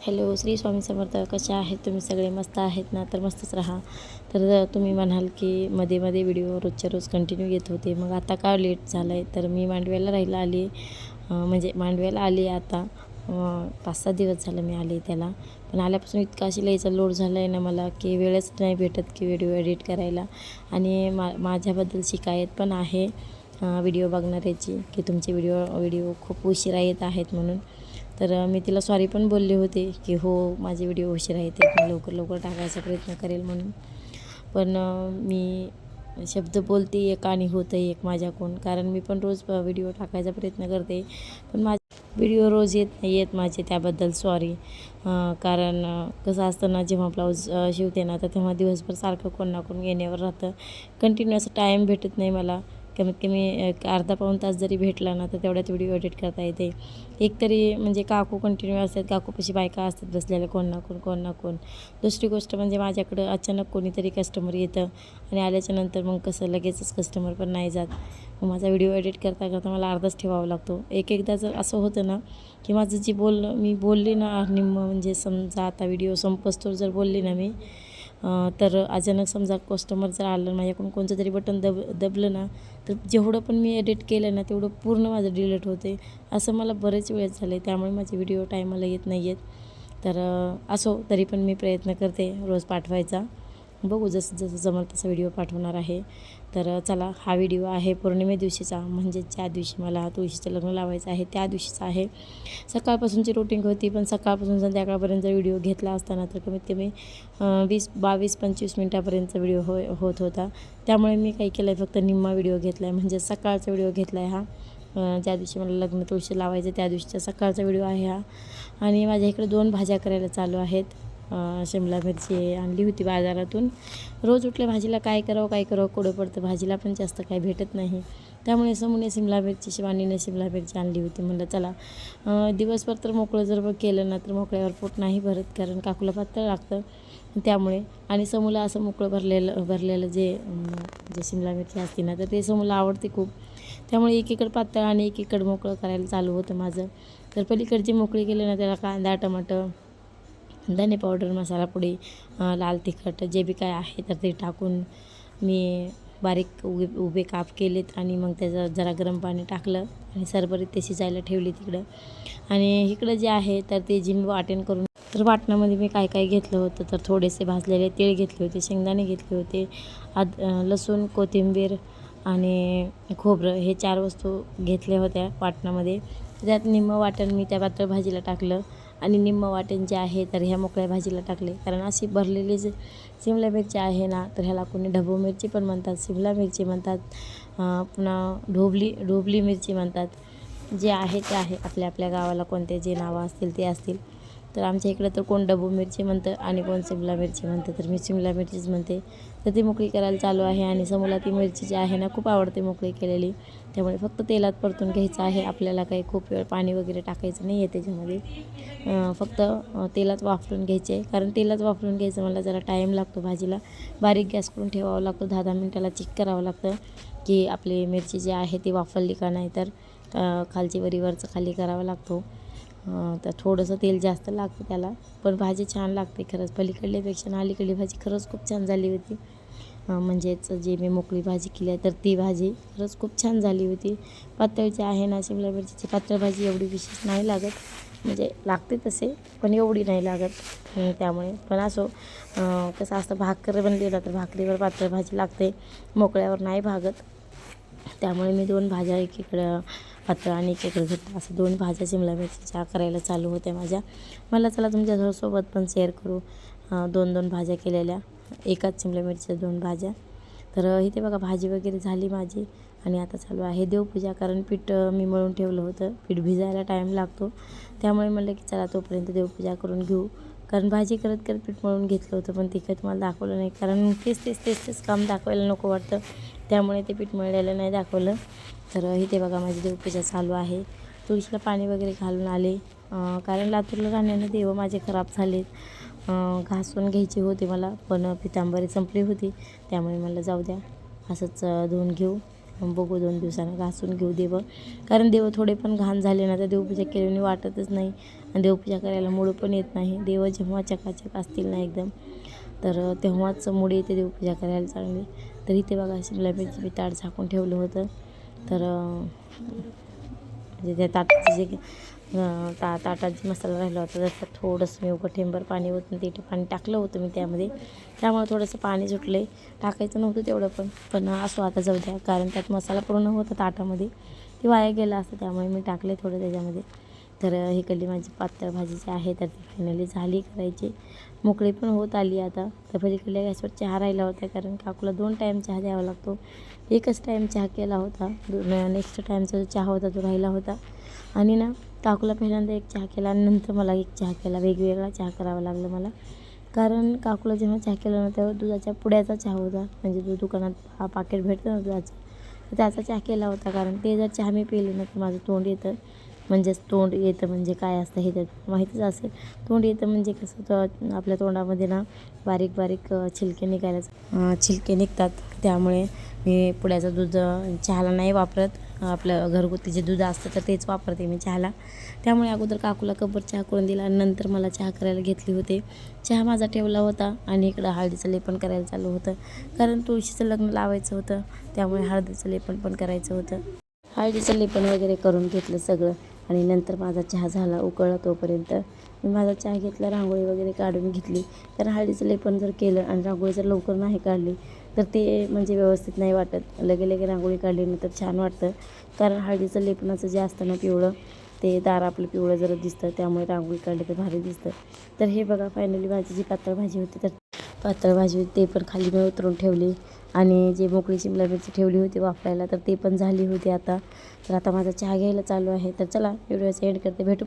Hello, Shri Swami Samarth. कशा आहेत तुम्ही सगळे? मस्त आहेत ना? तर मस्तच राहा. तर तुम्ही म्हणाल की मध्ये मध्ये व्हिडिओ रोजच्या रोज कंटिन्यू येत होते, मग आता का लेट झालं आहे? तर मी मांडव्याला राहायला आली, म्हणजे मांडव्याला आली आता 5-6 दिवस झालं मी आले त्याला. पण आल्यापासून इतका शिलाईचा लोड झाला आहे ना मला की वेळच नाही भेटत की व्हिडिओ एडिट करायला. आणि माझ्याबद्दल शिकायत पण आहे व्हिडिओ बघणाऱ्याची की तुमचे व्हिडिओ खूप उशिरा येत आहेत म्हणून. तर मी तिला सॉरी पण बोलले होते की हो, माझे व्हिडिओ उशिरा येते, मी लवकर लवकर टाकायचा प्रयत्न करेल म्हणून. पण मी शब्द बोलते एक आणि होतं एक माझ्याकडून, कारण मी पण रोज व्हिडिओ टाकायचा प्रयत्न करते, पण माझे व्हिडिओ रोज येत नाही आहेत माझे, त्याबद्दल सॉरी. कारण कसं असतं ना, जेव्हा ब्लाऊज शिवते ना तर तेव्हा दिवसभर सारखं कोण ना कोण येण्यावर राहतं. कंटिन्यू असं टाईम भेटत नाही मला. कमीत कमी एक अर्धा पाऊण तास जरी भेटला ना तर तेवढ्यात व्हिडिओ एडिट करता येते. एकतरी म्हणजे काकू कंटिन्यू असतात, काकूपाशी बायका असतात बसलेल्या कोण ना कोण. दुसरी गोष्ट म्हणजे माझ्याकडं अचानक कोणीतरी कस्टमर येतं आणि आल्याच्यानंतर मग कसं लगेचच कस्टमर पण नाही जात. मग माझा व्हिडिओ एडिट करता करता मला अर्धाच ठेवावा लागतो. एकदा जर असं होतं ना की माझं जी मी बोलली ना निम्म, म्हणजे समजा आता व्हिडिओ संपस्तोर जर बोलली ना मी, तर अचानक समजा कस्टमर जर आलं, माझ्याकडून कोणतं तरी बटन दबलं ना, तर जेवढं पण मी एडिट केलं ना तेवढं पूर्ण माझं डिलीट होते. असं मला बरेच वेळेस झालं आहे, त्यामुळे माझे व्हिडिओ टायमाला येत नाही आहेत. तर असो, तरी पण मी प्रयत्न करते रोज पाठवायचा. बघू जसं जसं जमेल तसं व्हिडिओ पाठवणार आहे. तर चला, हा व्हिडिओ आहे पौर्णिमे दिवशीचा, म्हणजे ज्या दिवशी मला तुळशीचं लग्न लावायचं आहे त्या दिवशीचा आहे. सकाळपासूनची रुटीन होती, पण सकाळपासून संध्याकाळपर्यंत व्हिडिओ घेतला असताना तर कमीत कमी 22-25 मिनटापर्यंत व्हिडिओ होत होता. त्यामुळे मी काय केलं आहे, फक्त निम्मा व्हिडिओ घेतला आहे, म्हणजे सकाळचा व्हिडिओ घेतला आहे हा. ज्या दिवशी मला लग्न तुळशी लावायचं त्या दिवशीचा सकाळचा व्हिडिओ आहे हा. आणि माझ्या इकडे 2 भाज्या करायला चालू आहेत. शिमला मिरची आणली होती बाजारातून. रोज उठल्या भाजीला काय करावं कोडं पडतं, भाजीला पण जास्त काय भेटत नाही. त्यामुळे समूने शिमला मिरची, शिवानीने शिमला मिरची आणली होती. म्हणलं चला, दिवसभर तर मोकळं जर केलं ना तर मोकळ्यावर पोट नाही भरत, कारण काकूला पातळ लागतं त्यामुळे. आणि समूला असं मोकळं भरलेलं जे शिमला मिरची असते ना, तर ते समूला आवडते खूप. त्यामुळे एकीकडं पातळ आणि एकीकडं मोकळं करायला चालू होतं माझं. तर पलीकडची मोकळी केली ना, त्याला कांदा, टमाटर, धने पावडर, मसाला पुडी, लाल तिखट जे बी काय आहे तर ते टाकून मी बारीक उभे काप केलेत आणि मग त्याचं जरा गरम पाणी टाकलं आणि सरबरीत ते शिजायला ठेवली तिकडं. आणि इकडं जे आहे तर ते जी मी वाटण करून, तर वाटणामध्ये मी काय काय घेतलं होतं, तर थोडेसे भाजलेले तीळ घेतले होते, शेंगदाणे घेतले होते, लसूण, कोथिंबीर आणि खोबरं, हे 4 वस्तू घेतल्या होत्या वाटणामध्ये. त्यात निम्मं वाटण मी त्या पातळ भाजीला टाकलं आणि निम्मं वाटण जे आहे तर ह्या मोकळ्या भाजीला टाकले. कारण अशी भरलेली जे शिमला मिरची आहे ना, तर ह्याला कोणी ढबू मिरची पण म्हणतात, शिमला मिरची म्हणतात, पुन्हा ढोबली मिरची म्हणतात. जे आहे ते आहे, आपल्या आपल्या गावाला कोणते जे नावं असतील ते असतील. तर आमच्या इकडं तर कोण ढबू मिरची म्हणतं आणि कोण शिमला मिरची म्हणतं, तर मी शिमला मिरचीच म्हणते. तर ती मोकळी करायला चालू आहे आणि समोला ती मिरची जी आहे ना खूप आवडते मोकळी केलेली. त्यामुळे फक्त तेलात परतून घ्यायचं आहे, आपल्याला काही खूप वेळ पाणी वगैरे टाकायचं नाही आहे त्याच्यामध्ये. फक्त तेलात वाफलून घ्यायचे, कारण तेलात वाफलून घ्यायचं मला जरा टाईम लागतो भाजीला. बारीक गॅस करून ठेवावं लागतो, 10-10 मिनटाला चेक करावं लागतं की आपली मिरची जी आहे ती वाफलली का नाही. तर खालची वरचं खाली करावा लागतो. तर थोडंसं तेल जास्त लागतं त्याला, पण भाजी छान लागते खरंच. पलीकडल्यापेक्षा ना अलीकडली भाजी खरंच खूप छान झाली होती. म्हणजेच जे मी मोकळी भाजी केली आहे तर ती भाजी खरंच खूप छान झाली होती. पातळ जे आहे ना शिमला मिरचीची पातळ भाजी एवढी विशेष नाही लागत, म्हणजे लागते तसे पण एवढी नाही लागत. त्यामुळे पण असो, कसं असतं, भाकर बनली ना तर भाकरीवर पातळ भाजी लागते, मोकळ्यावर नाही भागत. त्यामुळे मी 2 भाज्या एकीकडं पातळ आणि एकीकडं घट्ट असं 2 भाज्या शिमला मिरचीच्या करायला चालू होत्या माझ्या. मला चला तुमच्यासोबत पण शेअर करू 2-2 भाज्या केलेल्या, एकाच शिमला मिरचीच्या 2 भाज्या. तर इथे बघा भाजी वगैरे झाली माझी आणि आता चालू आहे देवपूजा. कारण पीठ मी मळून ठेवलं होतं, पीठ भिजायला टाईम लागतो, त्यामुळे म्हणलं की चला तोपर्यंत देवपूजा करून घेऊ. कारण भाजी करत करत पीठ मळून घेतलं होतं, पण ते काही तुम्हाला दाखवलं नाही, कारण तेच काम दाखवायला नको वाटतं, त्यामुळे ते पीठ मळलेलं नाही दाखवलं. तर इथे बघा माझी देवपूजा चालू आहे. तुळशीला पाणी वगैरे घालून आले, कारण लातूरला राहण्याने देव माझे खराब झालेत. घासून घ्यायची होती मला, पण पितांबरी संपली होती, त्यामुळे मला जाऊ द्या असंच धुवून घेऊ. बघू 2 दिवसानं घासून घेऊ देवं. कारण देव थोडे पण घाण झाले ना तर देवपूजा केल्याने वाटतच नाही आणि देवपूजा करायला मूड पण येत नाही. देव जेव्हा चकाचक असतील ना एकदम तर तेव्हाच मूड येते देवपूजा करायला चांगली. तर इथे बघा शिमला मिरची मी ताट झाकून ठेवलं होतं. तर म्हणजे त्या ताटाचं जे ताटात जे मसाला राहिला होता त्याच्यात थोडंसं मी उघं ठेंबर पाणी होतं ते पाणी टाकलं होतं मी त्यामध्ये. त्यामुळे थोडंसं पाणी सुटलं आहे. टाकायचं नव्हतं तेवढं पण असो आता जाऊ द्या, कारण त्यात मसाला पूर्ण होता ताटामध्ये, ते वाया गेलं असतं त्यामुळे मी टाकले थोडं त्याच्यामध्ये. तर इकडली माझी पातळ भाजी जी आहे तर ती फायनली झाली करायची, मोकळी पण होत आली आता. तर पलीकडल्या गॅसवर चहा राहिला होता, कारण काकूला 2 टाईम चहा द्यावा लागतो. एकच टाईम चहा केला होता, नेक्स्ट टाईमचा जो चहा होता तो राहिला होता. आणि ना काकूला पहिल्यांदा एक चहा केला आणि नंतर मला एक चहा केला, वेगवेगळा चहा करावा लागला मला. कारण काकूला जेव्हा चहा केला ना तेव्हा दुधाच्या पुड्याचा चहा होता, म्हणजे जो दुकानात पाकीट भेटतं ना दुधाचं, तर त्याचा चहा केला होता. कारण ते जर चहा मी पिले ना तर माझं तोंड येतं, म्हणजेच तोंड येतं म्हणजे काय असतं हे तर माहितीच असेल. तोंड येतं म्हणजे कसं, तर आपल्या तोंडामध्ये ना बारीक बारीक छिलके निघतात. त्यामुळे मी पुड्याचं दूध चहाला नाही वापरत. आपलं घरगुती जे दूध असतं तर तेच वापरते मी चहाला. त्यामुळे अगोदर काकूला कपवर चहा करून दिला आणि नंतर मला चहा करायला घेतली होते. चहा माझा ठेवला होता आणि इकडं हळदीचं लेपन करायला चालू होतं, कारण तुळशीचं लग्न लावायचं होतं, त्यामुळे हळदीचं लेपन पण करायचं होतं. हळदीचं लेपन वगैरे करून घेतलं सगळं आणि नंतर माझा चहा झाला उकळला. तोपर्यंत मी माझा चहा घेतला, रांगोळी वगैरे काढून घेतली. कारण हळदीचं लेपन जर केलं आणि रांगोळी जर लवकर नाही काढली तर ते म्हणजे व्यवस्थित नाही वाटत. लगे रांगोळी काढली ना तर छान वाटतं. कारण हळदीचं लेपनाचं जे असतं ना पिवळं, ते दार आपलं पिवळं जरा दिसतं, त्यामुळे रांगोळी काढली तर भारी दिसतं. तर हे बघा फायनली माझी जी पातळ भाजी होती तर पातळ भाजी होती ते पण खाली मी उतरून ठेवली आणि जे मोकळी शिमला मिरची ठेवली होती वाफरायला तर ते पण झाली होती आता. तर आता माझा चहा घ्यायला चालू आहे. तर चला व्हिडिओचा एंड करते, भेटू.